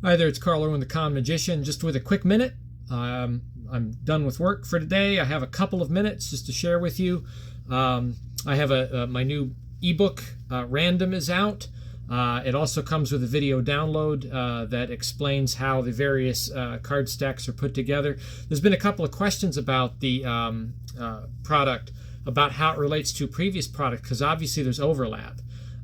Hi there, it's Carl Irwin, the Common Magician. Just with a quick minute, I'm done with work for today. I have a couple of minutes just to share with you. I have my new ebook, Random, is out. It also comes with a video download that explains how the various card stacks are put together. There's been a couple of questions about the product, about how it relates to previous product, because obviously there's overlap.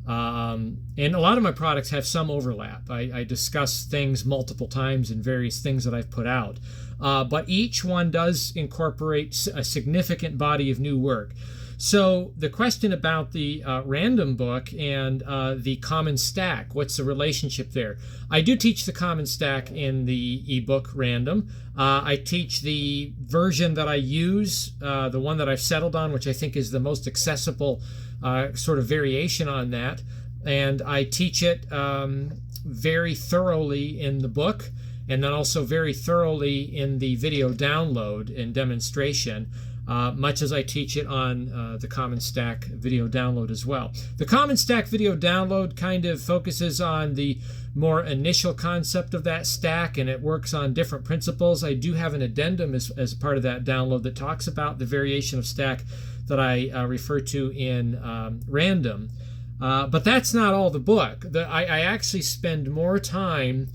And a lot of my products have some overlap. I discuss things multiple times in various things that I've put out. But each one does incorporate a significant body of new work. So the question about the random book and the common stack, what's the relationship there? I do teach the common stack in the ebook Random. I teach the version that I use, the one that I've settled on, which I think is the most accessible sort of variation on that. And I teach it very thoroughly in the book, and then also very thoroughly in the video download and demonstration, much as I teach it on the Common Stack video download as well. The Common Stack video download kind of focuses on the more initial concept of that stack, and it works on different principles. I do have an addendum as part of that download that talks about the variation of stack that I refer to in Random. But that's not all the book. I actually spend more time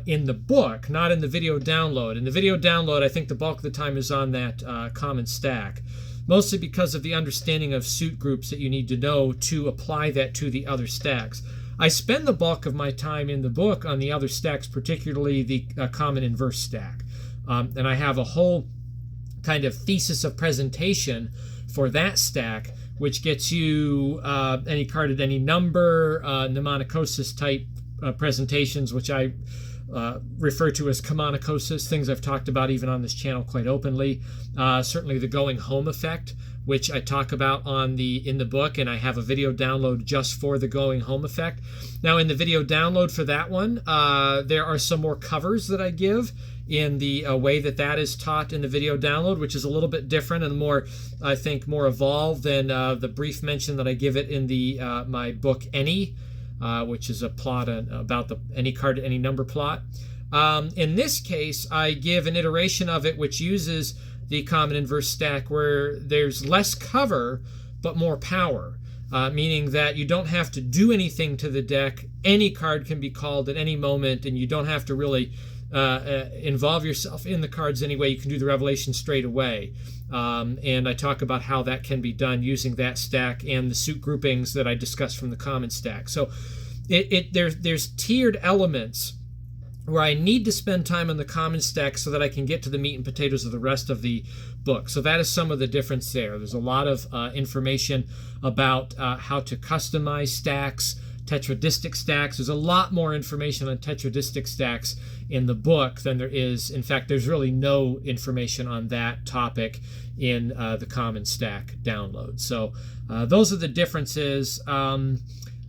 in the book, not in the video download. In the video download, I think the bulk of the time is on that common stack, mostly because of the understanding of suit groups that you need to know to apply that to the other stacks. I spend the bulk of my time in the book on the other stacks, particularly the common inverse stack. And I have a whole kind of thesis of presentation for that stack, which gets you any card at any number, mnemonicosis type presentations, which I refer to as commonicosis, things I've talked about even on this channel quite openly. Certainly the going home effect, which I talk about in the book, and I have a video download just for the going home effect. Now in the video download for that one, there are some more covers that I give in the way that is taught in the video download, which is a little bit different and more, I think, more evolved than the brief mention that I give it in the my book Any, which is a plot about the any card any number plot. In this case, I give an iteration of it which uses the common inverse stack, where there's less cover but more power, meaning that you don't have to do anything to the deck. Any card can be called at any moment, and you don't have to really involve yourself in the cards anyway. You can do the revelation straight away. And I talk about how that can be done using that stack and the suit groupings that I discussed from the common stack. So there's tiered elements where I need to spend time on the common stack so that I can get to the meat and potatoes of the rest of the book. So that is some of the difference there. There's a lot of information about how to customize stacks, tetradistic stacks. There's a lot more information on tetradistic stacks in the book than there is. In fact, there's really no information on that topic in the common stack download. So those are the differences.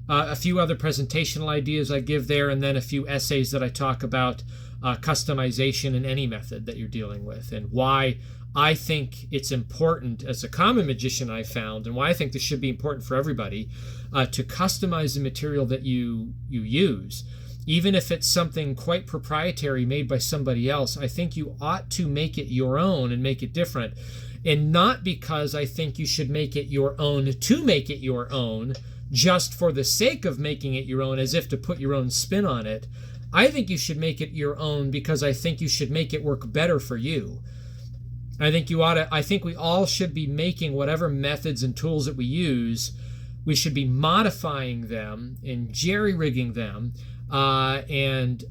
A few other presentational ideas I give there, and then a few essays that I talk about customization in any method that you're dealing with, and why I think it's important as a common magician I found, and why I think this should be important for everybody, to customize the material that you use. Even if it's something quite proprietary made by somebody else, I think you ought to make it your own and make it different. And not because I think you should make it your own to make it your own, just for the sake of making it your own, as if to put your own spin on it. I think you should make it your own because I think you should make it work better for you. I think we all should be making whatever methods and tools that we use, we should be modifying them and jerry-rigging them, and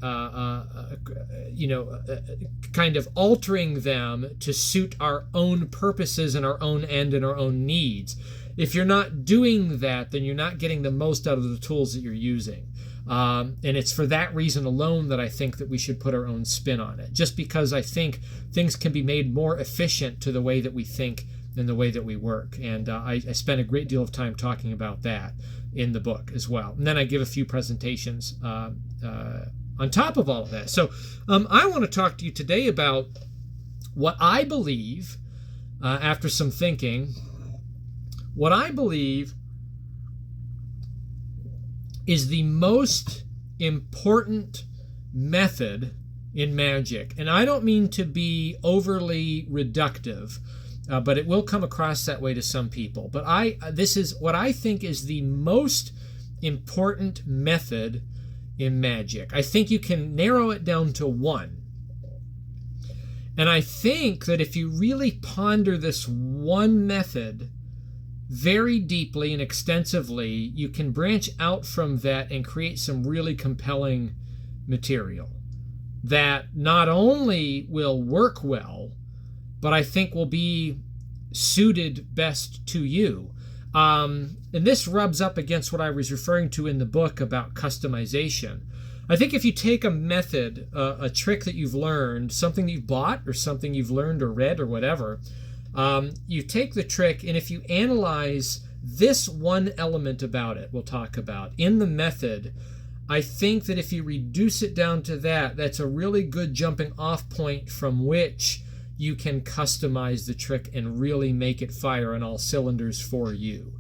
kind of altering them to suit our own purposes and our own end and our own needs. If you're not doing that, then you're not getting the most out of the tools that you're using. And it's for that reason alone that I think that we should put our own spin on it, just because I think things can be made more efficient to the way that we think and the way that we work. And I spend a great deal of time talking about that in the book as well. And then I give a few presentations on top of all of that. So I want to talk to you today about what I believe, after some thinking, what I believe is the most important method in magic. And I don't mean to be overly reductive, but it will come across that way to some people. But this is what I think is the most important method in magic. I think you can narrow it down to one. And I think that if you really ponder this one method very deeply and extensively, you can branch out from that and create some really compelling material that not only will work well, but I think will be suited best to you. And this rubs up against what I was referring to in the book about customization. I think if you take a method, a trick that you've learned, something you've bought or something you've learned or read or whatever, you take the trick, and if you analyze this one element about it, we'll talk about in the method, I think that if you reduce it down to that, that's a really good jumping off point from which you can customize the trick and really make it fire on all cylinders for you.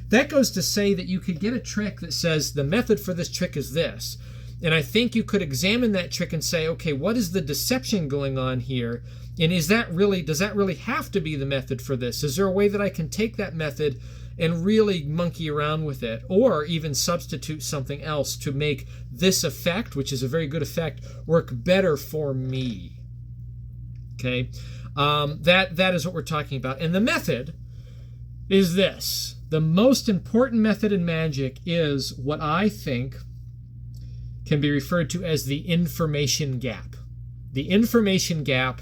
That goes to say that you could get a trick that says the method for this trick is this. And I think you could examine that trick and say, okay, what is the deception going on here? And does that really have to be the method for this? Is there a way that I can take that method and really monkey around with it, or even substitute something else to make this effect, which is a very good effect, work better for me? Okay, that is what we're talking about. And the method is this. The most important method in magic is what I think can be referred to as the information gap. The information gap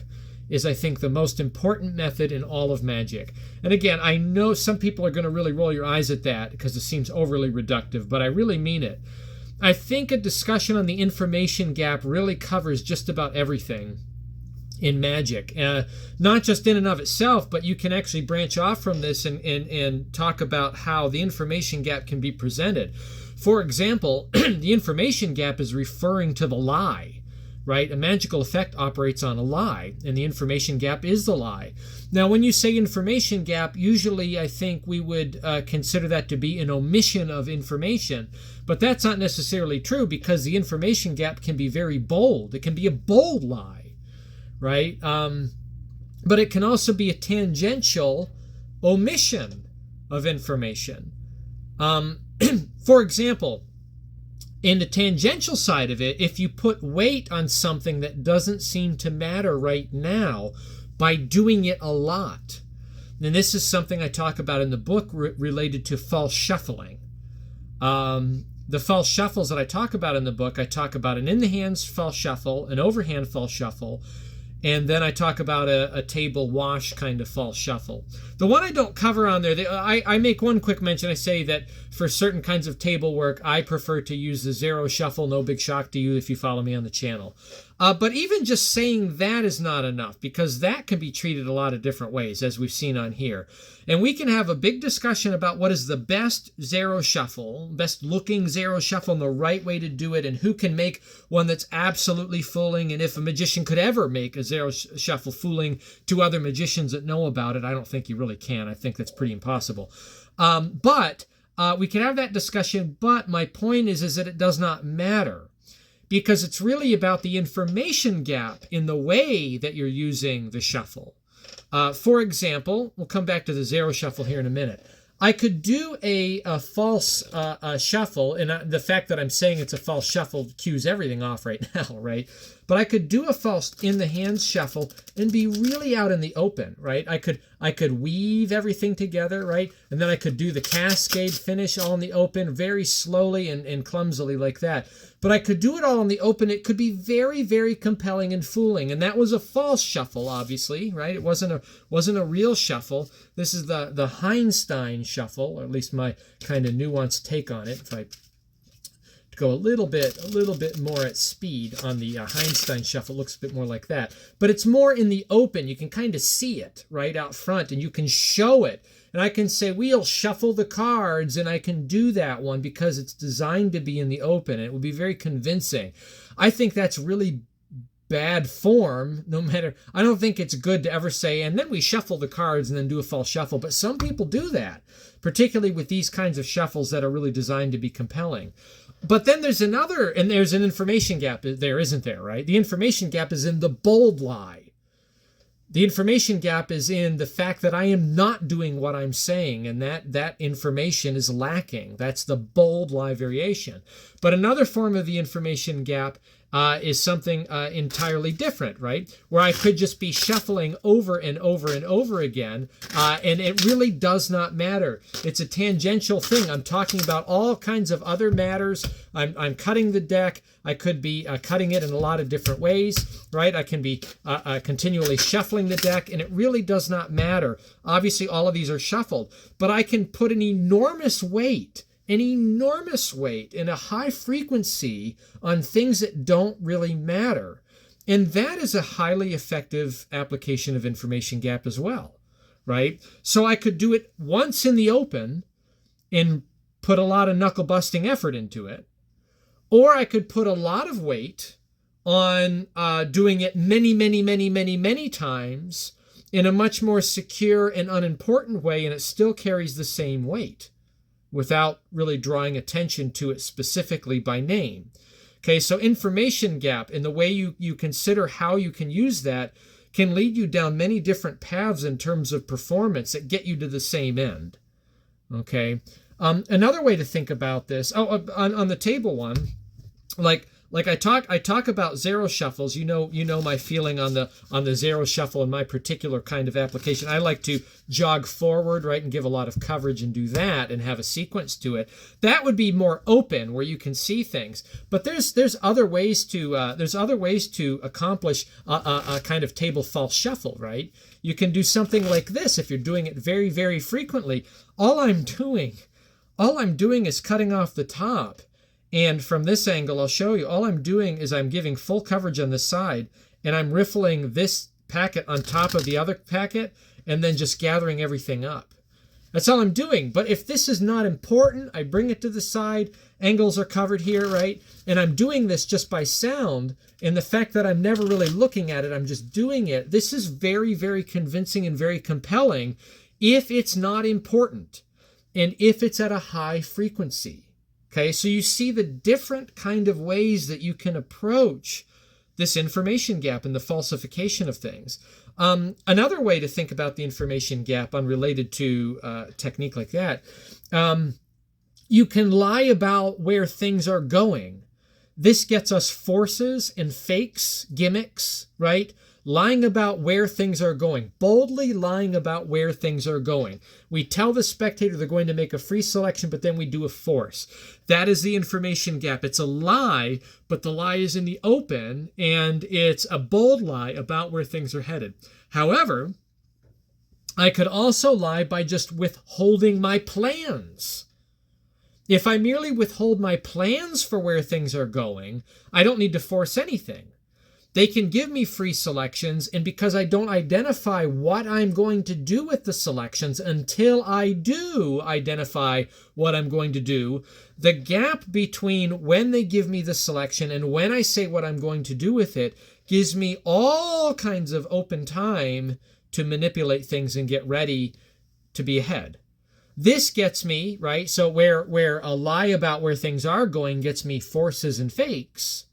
is, I think, the most important method in all of magic. And again, I know some people are going to really roll your eyes at that because it seems overly reductive, but I really mean it. I think a discussion on the information gap really covers just about everything in magic. Not just in and of itself, but you can actually branch off from this and talk about how the information gap can be presented. For example, the information gap is referring to the lie, right? A magical effect operates on a lie, and the information gap is the lie. Now, when you say information gap, usually I think we would consider that to be an omission of information, but that's not necessarily true because the information gap can be very bold. It can be a bold lie, right? But it can also be a tangential omission of information. For example, in the tangential side of it, if you put weight on something that doesn't seem to matter right now by doing it a lot, and this is something I talk about in the book related to false shuffling. The false shuffles that I talk about in the book, I talk about an in-the-hands false shuffle, an overhand false shuffle, and then I talk about a table wash kind of false shuffle. The one I don't cover on there, I make one quick mention. I say that for certain kinds of table work, I prefer to use the zero shuffle. No big shock to you if you follow me on the channel. But even just saying that is not enough because that can be treated a lot of different ways, as we've seen on here. And we can have a big discussion about what is the best zero shuffle, best looking zero shuffle, and the right way to do it, and who can make one that's absolutely fooling, and if a magician could ever make a zero shuffle fooling to other magicians that know about it. I don't think you really can. I think that's pretty impossible. But we can have that discussion, but my point is that it does not matter. Because it's really about the information gap in the way that you're using the shuffle. For example, we'll come back to the zero shuffle here in a minute. I could do a false shuffle, and the fact that I'm saying it's a false shuffle cues everything off right now, right? But I could do a false in the hands shuffle and be really out in the open, right? I could weave everything together, right? And then I could do the cascade finish all in the open very slowly and clumsily like that. But I could do it all in the open. It could be very, very compelling and fooling. And that was a false shuffle, obviously, right? It wasn't a real shuffle. This is the Heinstein shuffle, or at least my kind of nuanced take on it. If I go a little bit more at speed on the Heinstein shuffle, it looks a bit more like that. But it's more in the open. You can kind of see it right out front, and you can show it. And I can say, we'll shuffle the cards, and I can do that one because it's designed to be in the open. And it will be very convincing. I think that's really bad form. I don't think it's good to ever say, and then we shuffle the cards and then do a false shuffle. But some people do that, particularly with these kinds of shuffles that are really designed to be compelling. But then there's there's an information gap there, isn't there, right? The information gap is in the bold lie. The information gap is in the fact that I am not doing what I'm saying, and that information is lacking. That's the bold lie variation. But another form of the information gap is something entirely different, right? Where I could just be shuffling over and over and over again, and it really does not matter. It's a tangential thing. I'm talking about all kinds of other matters. I'm cutting the deck. I could be cutting it in a lot of different ways, right? I can be continually shuffling the deck, and it really does not matter. Obviously, all of these are shuffled, but I can put an enormous weight and a high frequency on things that don't really matter. And that is a highly effective application of information gap as well, right? So I could do it once in the open and put a lot of knuckle busting effort into it, or I could put a lot of weight on doing it many times in a much more secure and unimportant way, and it still carries the same weight without really drawing attention to it specifically by name. Okay, so information gap and the way you consider how you can use that can lead you down many different paths in terms of performance that get you to the same end. Okay, another way to think about this, on the table one, like I talk about zero shuffles. You know my feeling on the zero shuffle in my particular kind of application. I like to jog forward, right, and give a lot of coverage and do that and have a sequence to it. That would be more open, where you can see things. But there's other ways to accomplish a kind of table false shuffle, right? You can do something like this if you're doing it very, very frequently. All I'm doing is cutting off the top. And from this angle, I'll show you, all I'm doing is I'm giving full coverage on this side, and I'm riffling this packet on top of the other packet, and then just gathering everything up. That's all I'm doing. But if this is not important, I bring it to the side, angles are covered here, right? And I'm doing this just by sound, and the fact that I'm never really looking at it, I'm just doing it. This is very, very convincing and very compelling if it's not important, and if it's at a high frequency. Okay, so you see the different kind of ways that you can approach this information gap and the falsification of things. Another way to think about the information gap unrelated to technique like that, you can lie about where things are going. This gets us forces and fakes, gimmicks, right? Lying about where things are going, boldly lying about where things are going. We tell the spectator they're going to make a free selection, but then we do a force. That is the information gap. It's a lie, but the lie is in the open, and it's a bold lie about where things are headed. However, I could also lie by just withholding my plans. If I merely withhold my plans for where things are going, I don't need to force anything. They can give me free selections, and because I don't identify what I'm going to do with the selections until I do identify what I'm going to do, the gap between when they give me the selection and when I say what I'm going to do with it gives me all kinds of open time to manipulate things and get ready to be ahead. This gets me, right? So where a lie about where things are going gets me forces and fakes.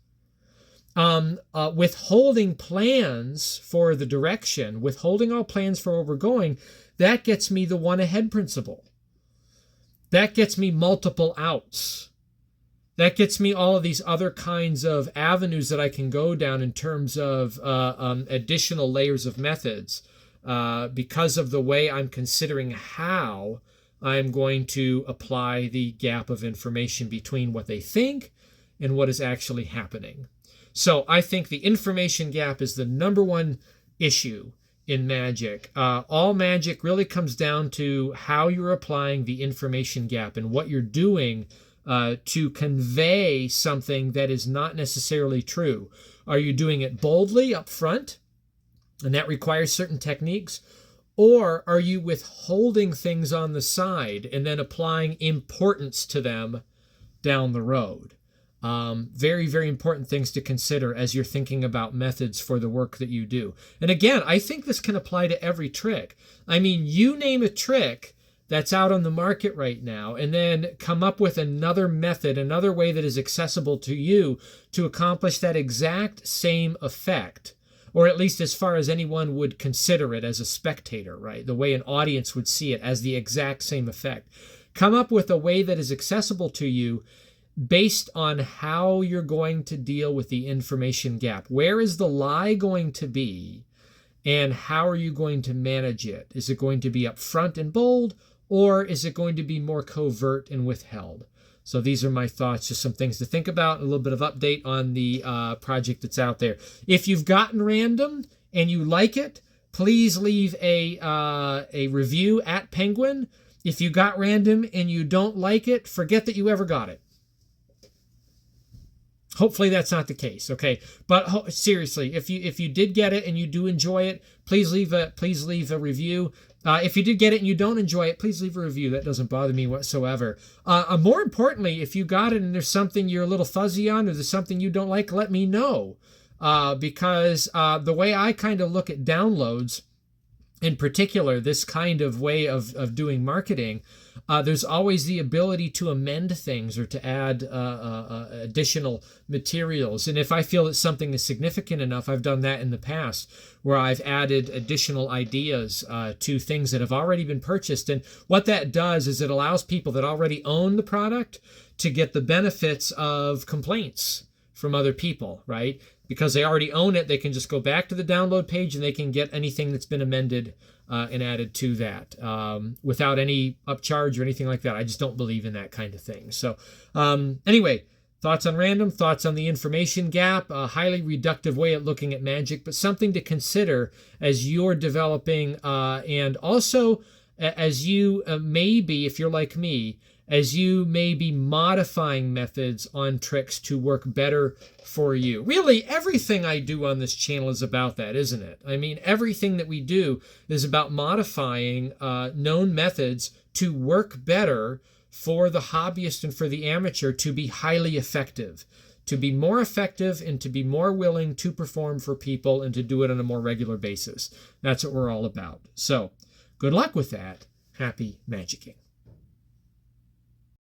Withholding plans for the direction, withholding all plans for where we're going, that gets me the one ahead principle. That gets me multiple outs. That gets me all of these other kinds of avenues that I can go down in terms of additional layers of methods because of the way I'm considering how I'm going to apply the gap of information between what they think and what is actually happening. So I think the information gap is the number one issue in magic. All magic really comes down to how you're applying the information gap and what you're doing to convey something that is not necessarily true. Are you doing it boldly up front, and that requires certain techniques? Or are you withholding things on the side and then applying importance to them down the road? Very, very important things to consider as you're thinking about methods for the work that you do. And again, I think this can apply to every trick. I mean, you name a trick that's out on the market right now, and then come up with another method, another way that is accessible to you to accomplish that exact same effect, or at least as far as anyone would consider it as a spectator, right? The way an audience would see it as the exact same effect. Come up with a way that is accessible to you based on how you're going to deal with the information gap. Where is the lie going to be, and how are you going to manage it? Is it going to be upfront and bold, or is it going to be more covert and withheld? So these are my thoughts, just some things to think about, a little bit of update on the project that's out there. If you've gotten random and you like it, please leave a review at Penguin. If you got random and you don't like it, forget that you ever got it. Hopefully that's not the case, okay? But seriously, if you did get it and you do enjoy it, please leave a review. If you did get it and you don't enjoy it, please leave a review. That doesn't bother me whatsoever. More importantly, if you got it and there's something you're a little fuzzy on, or there's something you don't like, let me know. Because the way I kind of look at downloads, in particular, this kind of way of doing marketing, there's always the ability to amend things or to add additional materials. And if I feel that something is significant enough, I've done that in the past, where I've added additional ideas to things that have already been purchased. And what that does is it allows people that already own the product to get the benefits of complaints from other people, right? Because they already own it, they can just go back to the download page and they can get anything that's been amended and added to that without any upcharge or anything like that. I just don't believe in that kind of thing. So anyway, thoughts on random, thoughts on the information gap, a highly reductive way of looking at magic, but something to consider as you're developing and also as you maybe, if you're like me, as you may be modifying methods on tricks to work better for you. Really, everything I do on this channel is about that, isn't it? I mean, everything that we do is about modifying known methods to work better for the hobbyist and for the amateur to be highly effective, to be more effective and to be more willing to perform for people and to do it on a more regular basis. That's what we're all about. So, good luck with that. Happy magicking.